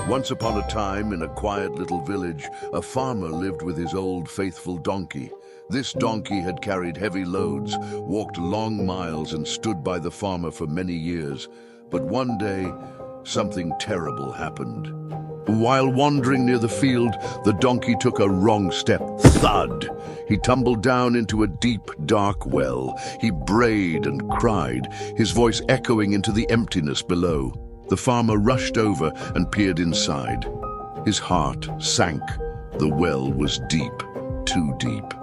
Once upon a time, in a quiet little village, a farmer lived with his old faithful donkey. This donkey had carried heavy loads, walked long miles, and stood by the farmer for many years. But one day, something terrible happened. While wandering near the field, the donkey took a wrong step. Thud! He tumbled down into a deep, dark well. He brayed and cried, his voice echoing into the emptiness below. The farmer rushed over and peered inside. His heart sank. The well was deep, too deep.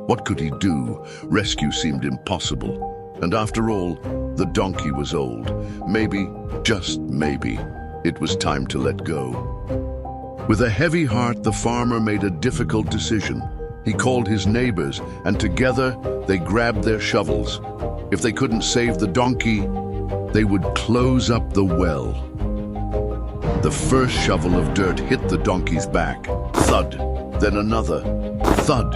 What could he do? Rescue seemed impossible. And after all, the donkey was old. Maybe, just maybe, it was time to let go. With a heavy heart, the farmer made a difficult decision. He called his neighbors, and together they grabbed their shovels. If they couldn't save the donkey, they would close up the well. The first shovel of dirt hit the donkey's back. Thud, then another. Thud.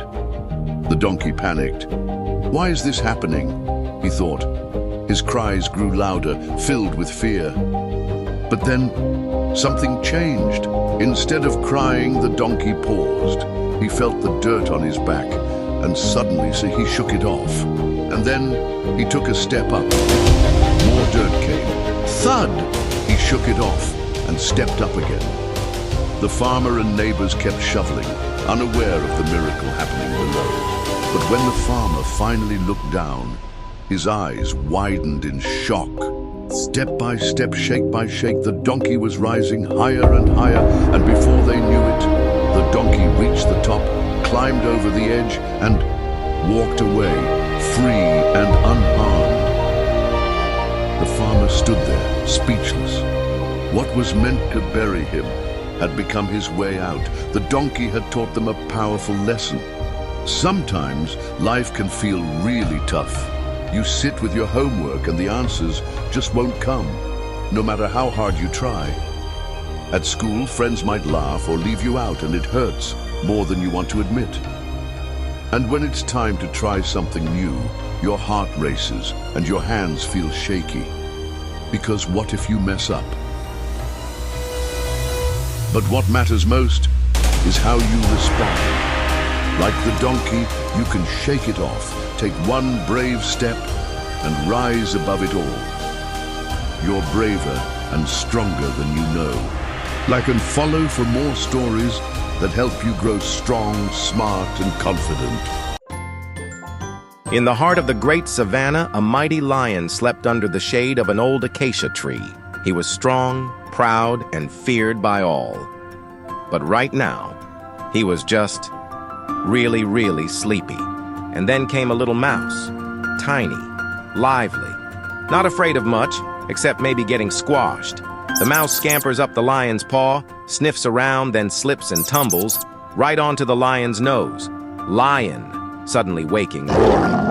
The donkey panicked. Why is this happening? He thought. His cries grew louder, filled with fear. But then, something changed. Instead of crying, the donkey paused. He felt the dirt on his back, and suddenly he shook it off. And then he took a step up. More dirt came. Thud! He shook it off and stepped up again. The farmer and neighbors kept shoveling, unaware of the miracle happening below. But when the farmer finally looked down, his eyes widened in shock. Step by step, shake by shake, the donkey was rising higher and higher, and before they knew it, the donkey reached the top, climbed over the edge, and walked away, free and unharmed. The farmer stood there, speechless. What was meant to bury him had become his way out. The donkey had taught them a powerful lesson. Sometimes life can feel really tough. You sit with your homework and the answers just won't come, no matter how hard you try. At school, friends might laugh or leave you out, and it hurts more than you want to admit. And when it's time to try something new, your heart races and your hands feel shaky. Because what if you mess up? But what matters most is how you respond. Like the donkey, you can shake it off, take one brave step, and rise above it all. You're braver and stronger than you know. Like and follow for more stories that help you grow strong, smart, and confident. In the heart of the great savannah, a mighty lion slept under the shade of an old acacia tree. He was strong, proud, and feared by all. But right now, he was just really, really sleepy. And then came a little mouse, tiny, lively, not afraid of much, except maybe getting squashed. The mouse scampers up the lion's paw, sniffs around, then slips and tumbles right onto the lion's nose. Lion, suddenly waking, roaring.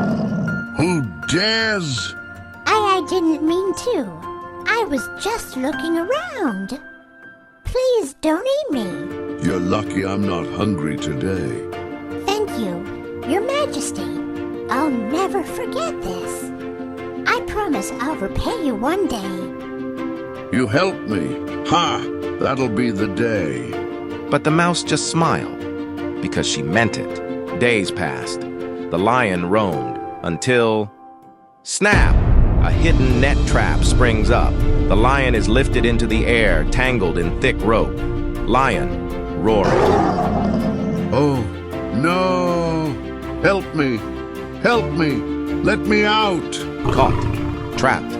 Who dares? I didn't mean to. I was just looking around. Please don't eat me. You're lucky I'm not hungry today. Thank you, Your Majesty. I'll never forget this. I promise I'll repay you one day. You helped me. Ha! That'll be the day. But the mouse just smiled, because she meant it. Days passed. The lion roamed until... snap! A hidden net trap springs up. The lion is lifted into the air, tangled in thick rope. Lion, roaring. Oh, no! Help me! Help me! Let me out! Caught, trapped,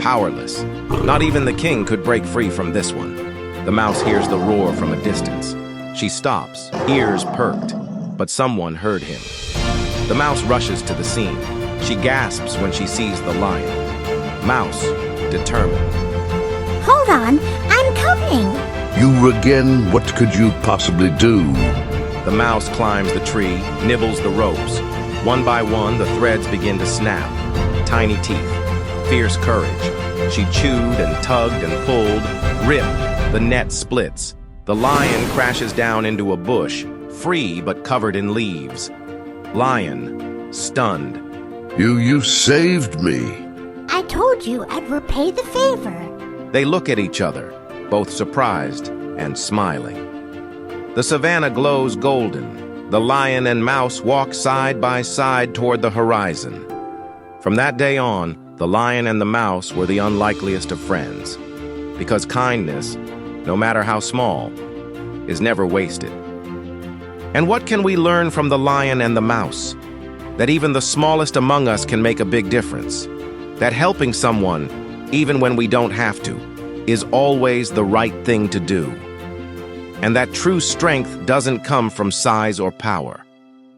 powerless. Not even the king could break free from this one. The mouse hears the roar from a distance. She stops, ears perked, but someone heard him. The mouse rushes to the scene. She gasps when she sees the lion. Mouse, determined. Hold on, I'm coming. You again? What could you possibly do? The mouse climbs the tree, nibbles the ropes. One by one, the threads begin to snap. Tiny teeth, fierce courage. She chewed and tugged and pulled. Rip, the net splits. The lion crashes down into a bush, free but covered in leaves. Lion, stunned. You saved me. I told you I'd repay the favor. They look at each other, both surprised and smiling. The savannah glows golden. The lion and mouse walk side by side toward the horizon. From that day on, the lion and the mouse were the unlikeliest of friends, because kindness, no matter how small, is never wasted. And what can we learn from the lion and the mouse? That even the smallest among us can make a big difference. That helping someone, even when we don't have to, is always the right thing to do. And that true strength doesn't come from size or power.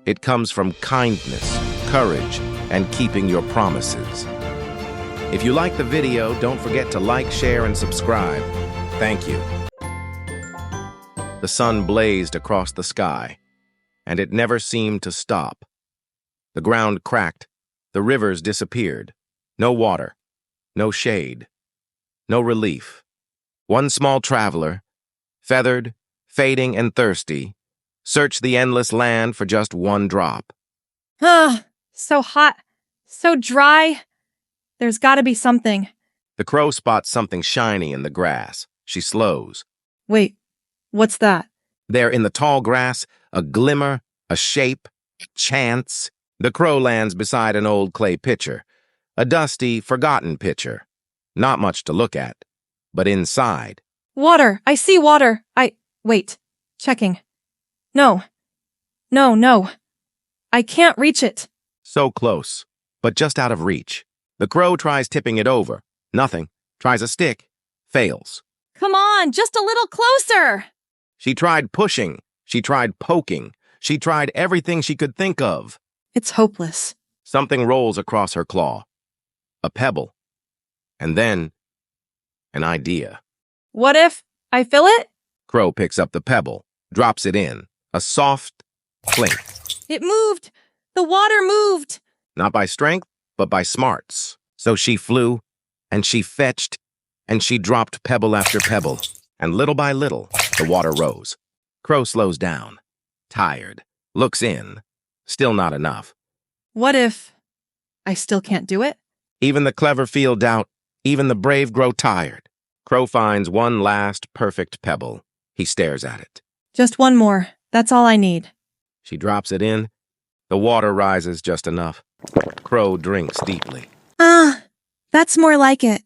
It comes from kindness, courage, and keeping your promises. If you like the video, don't forget to like, share, and subscribe. Thank you. The sun blazed across the sky, and it never seemed to stop. The ground cracked, the rivers disappeared. No water, no shade, no relief. One small traveler, feathered, fading, and thirsty, searched the endless land for just one drop. So hot, so dry. There's gotta be something. The crow spots something shiny in the grass. She slows. Wait, what's that? There in the tall grass, a glimmer, a shape, chance. The crow lands beside an old clay pitcher, a dusty, forgotten pitcher. Not much to look at, but inside. Water! I see water! Wait. Checking. No. I can't reach it. So close, but just out of reach. The crow tries tipping it over. Nothing. Tries a stick. Fails. Come on, just a little closer! She tried pushing. She tried poking. She tried everything she could think of. It's hopeless. Something rolls across her claw. A pebble. And then, an idea. What if I fill it? Crow picks up the pebble, drops it in. A soft clink. It moved! The water moved! Not by strength, but by smarts. So she flew, and she fetched, and she dropped pebble after pebble. And little by little, the water rose. Crow slows down, tired, looks in. Still not enough. What if I still can't do it? Even the clever feel doubt. Even the brave grow tired. Crow finds one last perfect pebble. He stares at it. Just one more. That's all I need. She drops it in. The water rises just enough. Crow drinks deeply. That's more like it.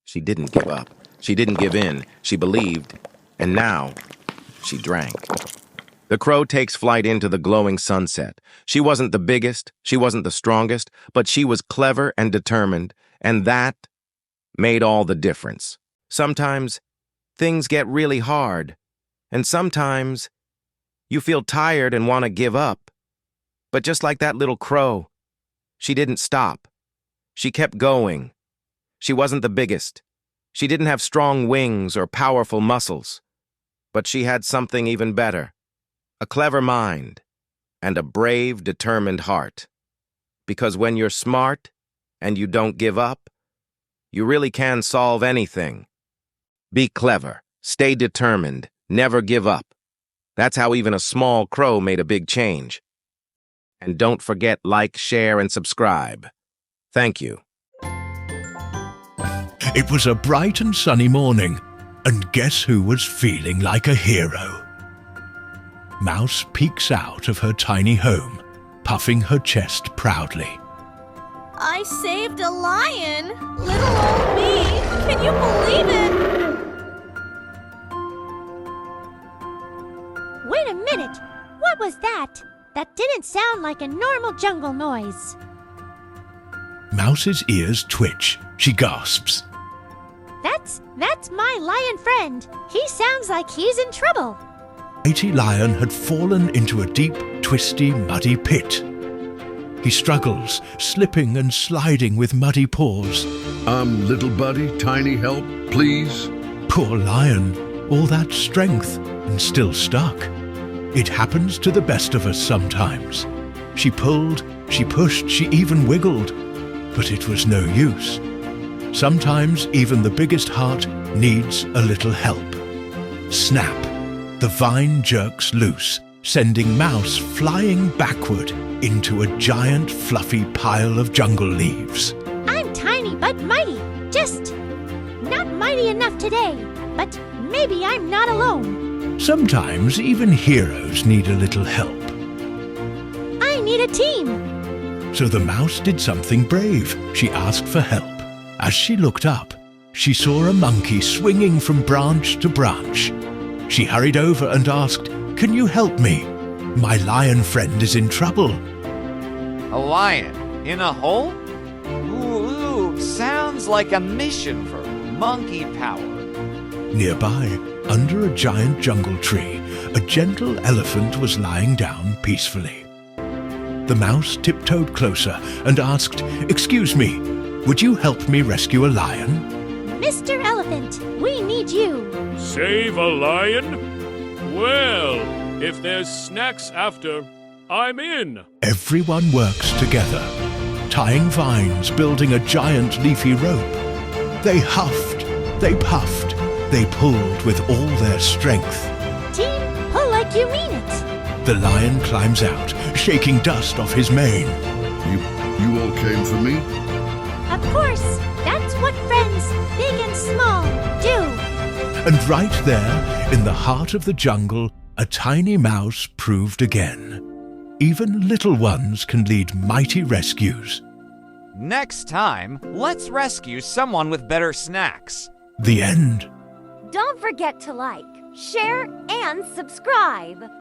She didn't give up. She didn't give in. She believed. And now, she drank. The crow takes flight into the glowing sunset. She wasn't the biggest, she wasn't the strongest, but she was clever and determined, and that made all the difference. Sometimes things get really hard, and sometimes you feel tired and want to give up. But just like that little crow, she didn't stop. She kept going. She wasn't the biggest. She didn't have strong wings or powerful muscles, but she had something even better. A clever mind, and a brave, determined heart. Because when you're smart and you don't give up, you really can solve anything. Be clever, stay determined, never give up. That's how even a small crow made a big change. And don't forget, like, share, and subscribe. Thank you. It was a bright and sunny morning, and guess who was feeling like a hero? Mouse peeks out of her tiny home, puffing her chest proudly. I saved a lion! Little old me! Can you believe it? Wait a minute! What was that? That didn't sound like a normal jungle noise. Mouse's ears twitch. She gasps. That's my lion friend. He sounds like he's in trouble. Mighty Lion had fallen into a deep, twisty, muddy pit. He struggles, slipping and sliding with muddy paws. Little buddy, tiny help, please? Poor Lion, all that strength, and still stuck. It happens to the best of us sometimes. She pulled, she pushed, she even wiggled, but it was no use. Sometimes even the biggest heart needs a little help. Snap! The vine jerks loose, sending Mouse flying backward into a giant fluffy pile of jungle leaves. I'm tiny but mighty. Just not mighty enough today, but maybe I'm not alone. Sometimes even heroes need a little help. I need a team. So the mouse did something brave. She asked for help. As she looked up, she saw a monkey swinging from branch to branch. She hurried over and asked, "Can you help me? My lion friend is in trouble." A lion in a hole? Ooh, sounds like a mission for monkey power. Nearby, under a giant jungle tree, a gentle elephant was lying down peacefully. The mouse tiptoed closer and asked, "Excuse me, would you help me rescue a lion?" Mr. Elephant, we need you. Save a lion? Well, if there's snacks after, I'm in. Everyone works together, tying vines, building a giant leafy rope. They huffed, they puffed, they pulled with all their strength. Team, pull like you mean it. The lion climbs out, shaking dust off his mane. You all came for me? Of course, that's what friends, big and small, do. And right there, in the heart of the jungle, a tiny mouse proved again. Even little ones can lead mighty rescues. Next time, let's rescue someone with better snacks. The end. Don't forget to like, share, and subscribe.